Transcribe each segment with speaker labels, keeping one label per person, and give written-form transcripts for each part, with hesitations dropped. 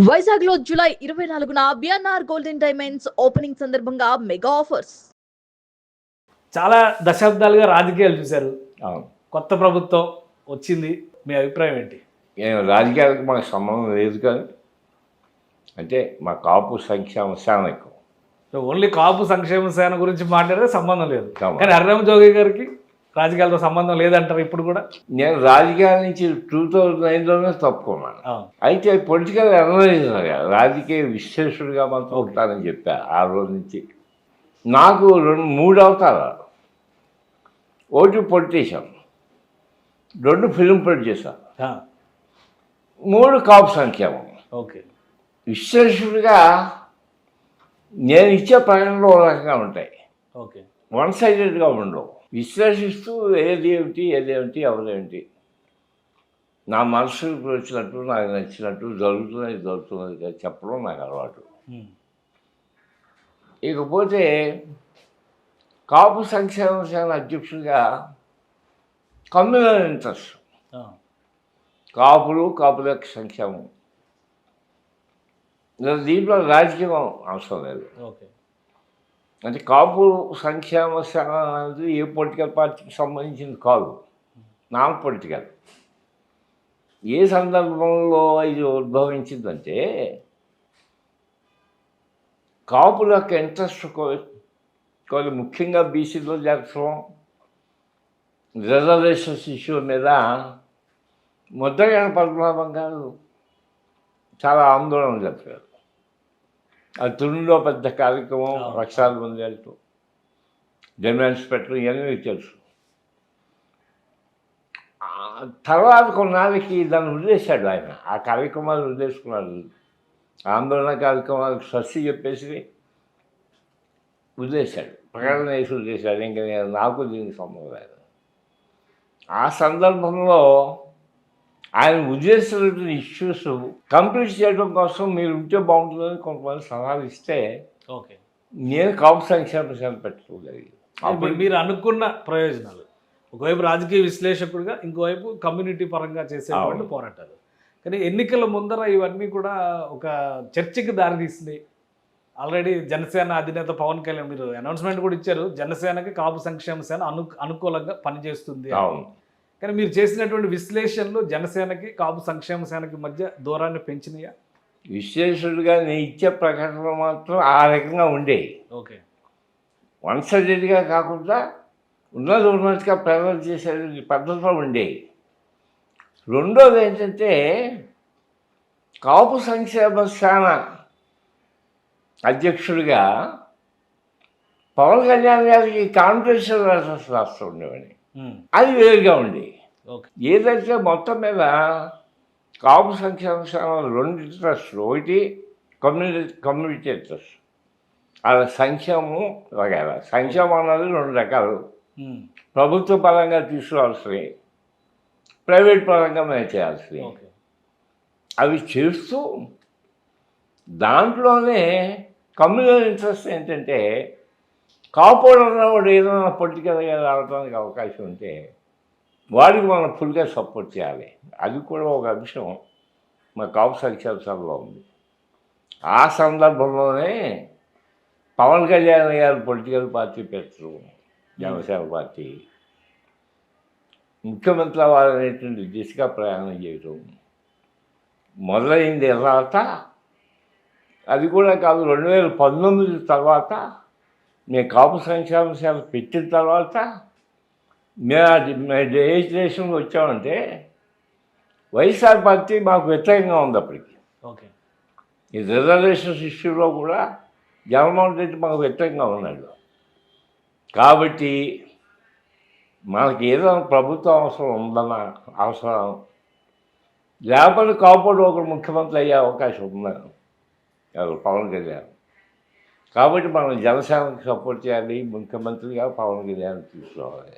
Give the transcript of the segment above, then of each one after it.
Speaker 1: వైజాగ్ లో జూలై 24న BNR golden diamonds opening సందర్భంగా మెగా ఆఫర్స్.
Speaker 2: చాలా దశాబ్దాలుగా రాజకీయాలు చూశారు.
Speaker 3: అవును.
Speaker 2: కొత్త ప్రభుత్వం వచ్చింది, మీ అభిప్రాయం ఏంటి?
Speaker 3: రాజకీయాలకు మాకు సంబంధం లేదు, కానీ అంటే మా కాపు సంక్షేమ సేన ఎక్కువ.
Speaker 2: ఓన్లీ కాపు సంక్షేమ సేన గురించి మాట్లాడితే సంబంధం లేదు,
Speaker 3: సంబంధం.
Speaker 2: కానీ హరిరామ జోగి గారికి రాజకీయాలతో సంబంధం లేదంటారు ఇప్పుడు కూడా.
Speaker 3: నేను రాజకీయాల నుంచి 2009లోనే తప్పుకున్నాను. అయితే పొలిటికల్ అనలైజర్, రాజకీయ విశ్లేషకుడిగా మాత్రం ఉంటానని చెప్పా. ఆ రోజు నుంచి నాకు 3 అవతారాలు. ఒకటి పొలిటీషియన్, 2 ఫిలిం ప్రొడ్యూసర్, 3 కాపు సంక్షేమం.
Speaker 2: ఓకే.
Speaker 3: విశ్లేషకుడిగా నేను ఇచ్చే ప్రకటనలు ఒక రకంగా ఉంటాయి,
Speaker 2: ఓకే,
Speaker 3: వన్ సైడెడ్గా ఉండవు. విశ్లేషిస్తూ ఏదేమిటి ఎవరేమిటి నా మనసుకు వచ్చినట్టు, నాకు నచ్చినట్టు జరుగుతున్నది చెప్పడం నాకు అలవాటు. ఇకపోతే కాపు సంక్షేమ సేన అధ్యక్షుడిగా కమ్యూనల్ ఇంట్రెస్ట్, కాపుల యొక్క సంక్షేమం, దీంట్లో రాజకీయం అవసరం లేదు.
Speaker 2: ఓకే.
Speaker 3: అంటే కాపు సంక్షేమ సేన అనేది ఏ పొలిటికల్ పార్టీకి సంబంధించింది కాదు, నాన్ పొలిటికల్. ఏ సందర్భంలో ఇది ఉద్భవించిందంటే కాపుల యొక్క ఇంట్రెస్ట్ కొన్ని ముఖ్యంగా బీసీలో జరగడం, రిజర్వేషన్స్ ఇష్యూ మీద ముద్రగడ పద్మనాభం గారు చాలా ఆందోళన జరిపారు. అది తుళ్ళులో పెద్ద కార్యక్రమం, లక్షల మంది వెళ్తూ డిమాండ్స్ పెట్టడం ఇవన్నీ మీకు తెలుసు. తర్వాత కొన్నాళ్ళకి దాన్ని వదిలేశాడు ఆయన. ఆ కార్యక్రమాలు వదిలేసుకున్నాడు, ఆందోళన కార్యక్రమాలకు స్వస్తి చెప్పేసి వదిలేశాడు, ప్రకటన వేసి వదిలేశాడు. ఇంకా నాకు దీనికి సంబంధం లేదు. ఆ సందర్భంలో ఆయన ఉద్దేశించిన ఇష్యూస్ కంప్లీట్ చేయడం కోసం మీరు ఉంటే బాగుంటుందని కొంతమంది సలహాలు ఇస్తే
Speaker 2: ఓకే,
Speaker 3: నేను కాపు సంక్షేమ సేన పెట్టుకోగలిగాను.
Speaker 2: అప్పుడు మీరు అనుకున్న ప్రయోజనాలు, ఒకవైపు రాజకీయ విశ్లేషకుడిగా, ఇంకోవైపు కమ్యూనిటీ పరంగా చేసేటువంటి పోరాటాలు. కానీ ఎన్నికల ముందర ఇవన్నీ కూడా ఒక చర్చకి దారితీసింది. ఆల్రెడీ జనసేన అధినేత పవన్ కళ్యాణ్ మీరు అనౌన్స్మెంట్ కూడా ఇచ్చారు, జనసేనకి కాపు సంక్షేమ సేన అనుకూలంగా పనిచేస్తుంది. కానీ మీరు చేసినటువంటి విశ్లేషణలు జనసేనకి కాపు సంక్షేమ సేనకి మధ్య దూరాన్ని పెంచినాయా?
Speaker 3: విశ్లేషకుడిగా నేను ఇచ్చే ప్రకటనలు మాత్రం ఆ రకంగా ఉండేవి.
Speaker 2: ఓకే.
Speaker 3: వన్ సైడెడ్గా కాకుండా ఉన్నట్టుగా ప్రకటన చేసే పద్ధతిలో ఉండేవి. రెండోది ఏంటంటే కాపు సంక్షేమ సేన అధ్యక్షుడిగా పవన్ కళ్యాణ్ గారికి కాన్ఫిడెన్షియల్ లెటర్స్ రాస్తూ ఉండేవాడిని. అది వేరుగా ఉంది. ఏదైతే మొత్తం మీద కాపు సంక్షేమ సేన 2 ఇంట్రెస్ట్లు, ఒకటి కమ్యూనిటీ ఇంట్రెస్ట్, అలా సంక్షేమం వగేరా. సంక్షేమం అన్నది 2 రకాలు, ప్రభుత్వ పరంగా తీసుకోవాల్సినవి, ప్రైవేట్ పరంగా మేము చేయాల్సినవి. అవి చేస్తూ దాంట్లోనే కమ్యూనల్ ఇంట్రెస్ట్ ఏంటంటే కాపోడు ఉన్నవాడు ఏదైనా పొలిటికల్గా రావడానికి అవకాశం ఉంటే వాడికి మనం ఫుల్గా సపోర్ట్ చేయాలి. అది కూడా ఒక అంశం మా కాపు సంక్షేమ సేనలో ఉంది. ఆ సందర్భంలోనే పవన్ కళ్యాణ్ గారు పొలిటికల్ పార్టీ పెట్టరు, జనసేన పార్టీ ముఖ్యమంత్రి అవ్వాలనేటువంటి దిశగా ప్రయాణం చేయటం మొదలైంది. తర్వాత అది కూడా కాదు, 2019 తర్వాత మేము కాపు సంక్షేమ సేన పెట్టిన తర్వాత మేము డెసిషన్కి వచ్చామంటే వైఎస్ఆర్ పార్టీ మాకు వ్యతిరేకంగా ఉంది అప్పటికి.
Speaker 2: ఓకే.
Speaker 3: ఈ రిజర్వేషన్స్ ఇష్యూలో కూడా జగన్మోహన్ రెడ్డి మాకు వ్యతిరేకంగా ఉన్నాడు. కాబట్టి మనకి ఏదైనా ప్రభుత్వం అవసరం ఉందన్న అవసరం, లేకపోతే కాపాడు ఒకరు ముఖ్యమంత్రి అయ్యే అవకాశం ఉందని పవన్ కళ్యాణ్. కాబట్టి మనం జనసేనకి సపోర్ట్ చేయాలి, ముఖ్యమంత్రిగా పవన్ కళ్యాణ్ తీసుకోవాలి.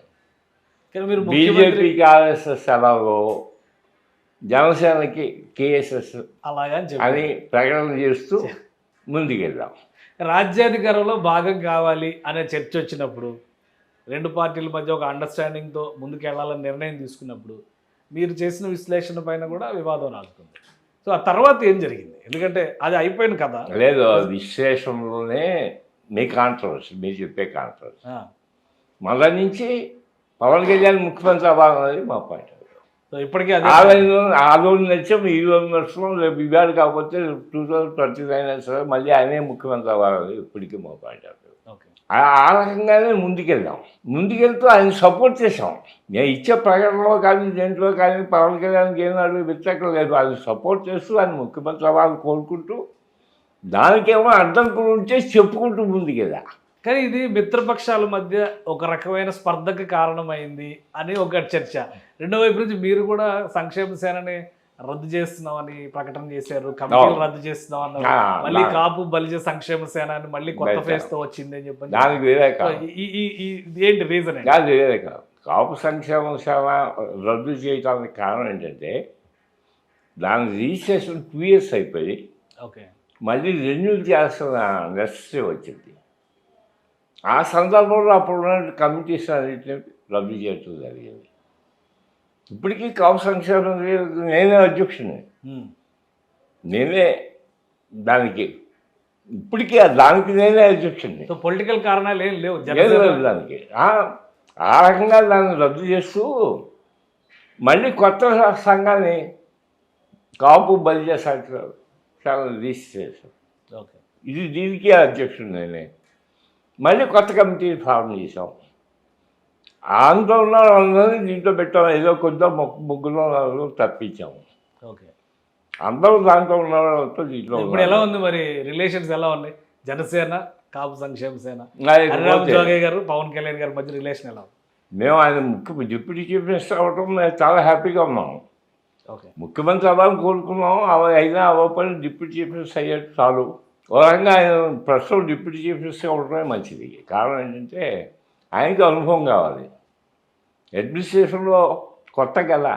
Speaker 3: బీజేపీకి ఆర్ఎస్ఎస్ ఎలాగో జనసేనకి కేఎస్ఎస్ అని ప్రకటన చేస్తూ ముందుకెళ్దాం.
Speaker 2: రాజ్యాధికారంలో భాగం కావాలి అనే చర్చ వచ్చినప్పుడు, 2 పార్టీల మధ్య ఒక అండర్స్టాండింగ్తో ముందుకెళ్లాలని నిర్ణయం తీసుకున్నప్పుడు మీరు చేసిన విశ్లేషణ పైన కూడా వివాదం రాలుతుంది. సో ఆ తర్వాత ఏం జరిగింది? ఎందుకంటే అది అయిపోయింది కదా.
Speaker 3: లేదు, విశ్లేషణలోనే మీ కాంట్రవర్సీ, మీరు చెప్పే కాంట్రవర్సీ మళ్ళా నుంచి పవన్ కళ్యాణ్ ముఖ్యమంత్రి అవ్వాలన్నది మా పాయింట్.
Speaker 2: సో ఇప్పటికీ
Speaker 3: ఆ రోజు నచ్చాం, ఈ రోజు నచ్చాం, రేపు ఇవాళ కాకపోతే 2029 సరే మళ్ళీ ఆయనే ముఖ్యమంత్రి అవ్వాలని ఇప్పటికీ మా పాయింట్. ఆ రకంగానే ముందుకెళ్తూ ఆయన సపోర్ట్ చేసాం. నేను ఇచ్చే ప్రకటనలో కానీ దేంట్లో కానీ పవన్ కళ్యాణ్కి ఏనాడు వ్యతిరేకం లేదు. ఆయన సపోర్ట్ చేస్తూ ఆయన ముఖ్యమంత్రి అవ్వాలని కోరుకుంటూ దానికేమో అర్థం ఉంటే చెప్పుకుంటూ ముందుకెళ్ళా.
Speaker 2: కానీ ఇది మిత్రపక్షాల మధ్య ఒక రకమైన స్పర్ధకు కారణమైంది అని ఒక చర్చ. రెండో వైపు నుంచి మీరు కూడా సంక్షేమ సేనని రద్దు చేస్తున్నామని ప్రకటన చేశారు, కమిటీలు రద్దు చేస్తున్నాం అన్నారు. మళ్ళీ కాపు బలిజ సంక్షేమ సేన అని మళ్ళీ కొత్త ఫేజ్ తో వచ్చింది అని చెప్పి
Speaker 3: దానికి వేరే కాదు.
Speaker 2: ఏంటి రీజన్?
Speaker 3: వేరే కాదు. కాపు సంక్షేమ సేన రద్దు చేయడానికి కారణం ఏంటంటే దాని రిజిస్ట్రేషన్ 2 years అయిపోయి మళ్ళీ రెన్యూల్ చేయాల్సిన నెసెసిటీ వచ్చింది. ఆ సందర్భంలో అప్పుడున్న కమిటీస్ అన్నింటినీ రద్దు చేయడం జరిగింది. ఇప్పటికీ కాపు సంక్షేమం నేనే అధ్యక్షుని, నేనే దానికి ఇప్పటికీ దానికి నేనే అధ్యక్షుని.
Speaker 2: పొలిటికల్ కారణాలు ఏం లేవు
Speaker 3: దానికి. ఆ రకంగా దాన్ని రద్దు చేస్తూ మళ్ళీ కొత్త సంఘాన్ని కాపు బలిజ చాలా రిజిస్టర్ చేశాం. దీనికి అధ్యక్షుడు నేనే. మళ్ళీ కొత్త కమిటీ ఫార్మ్ చేసాం. ఆందోళన అందరినీ దీంట్లో పెట్టాం. ఏదో కొద్దిగా ముగ్గురు తప్పించాము. అందరూ దాంట్లో ఉన్న వాళ్ళతో దీంట్లో.
Speaker 2: ఇప్పుడు ఎలా ఉంది మరి రిలేషన్స్ ఎలా ఉన్నాయి? జనసేన కాపు సంక్షేమ సేన జోగే గారు పవన్ కళ్యాణ్ గారి మధ్య రిలేషన్ ఎలా ఉంది?
Speaker 3: మేము ఆయన డిప్యూటీ చీఫ్ మినిస్టర్ అవ్వటం మేము చాలా హ్యాపీగా ఉన్నాము. ముఖ్యమంత్రి అవ్వాలని కోరుకున్నాము. అయినా అవ్వకపోయినా డిప్యూటీ చీఫ్ మినిస్టర్ అయ్యేది చాలు. ఓ రకంగా ఆయన ప్రస్తుతం డిప్యూటీ చీఫ్ మినిస్టర్ అవ్వడమే మంచిది. కారణం ఏంటంటే ఆయనకి అనుభవం కావాలి. అడ్మినిస్ట్రేషన్లో కొత్త కదా,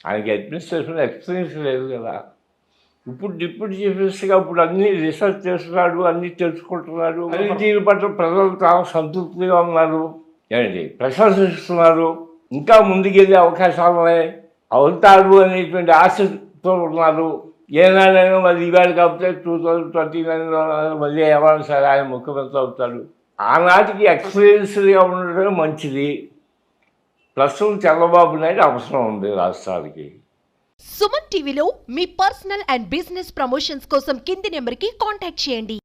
Speaker 3: ఆయనకి అడ్మినిస్ట్రేషన్లో ఎక్స్పీరియన్స్ లేదు కదా. ఇప్పుడు డిప్యూటీ చీఫ్ మినిస్టర్గా ఇప్పుడు అన్నీ రీసెర్చ్ చేస్తున్నాడు, అన్నీ తెలుసుకుంటున్నాడు. దీని పట్ల ప్రజలు చాలా సంతృప్తిగా ఉన్నారు, ఏంటి ప్రశంసిస్తున్నారు. ఇంకా ముందుకెళ్ళే అవకాశాలు అవుతాడు అనేటువంటి ఆశతో ఉన్నారు. ఏనాడైనా మళ్ళీ ఇవాళ కాకపోతే 2029 మళ్ళీ ఎవరైనా సరే ఆయన ముఖ్యమంత్రి అవుతాడు. ఆనాటికి ఎక్స్పీరియన్స్గా ఉండడమే మంచిది. ప్రస్తుతం చంద్రబాబు నాయుడు అవసరం ఉంది రాష్ట్రానికి.
Speaker 4: సుమన్ టీవీలో మీ పర్సనల్ అండ్ బిజినెస్ ప్రమోషన్స్ కోసం కింది నెంబర్కి కాంటాక్ట్ చేయండి.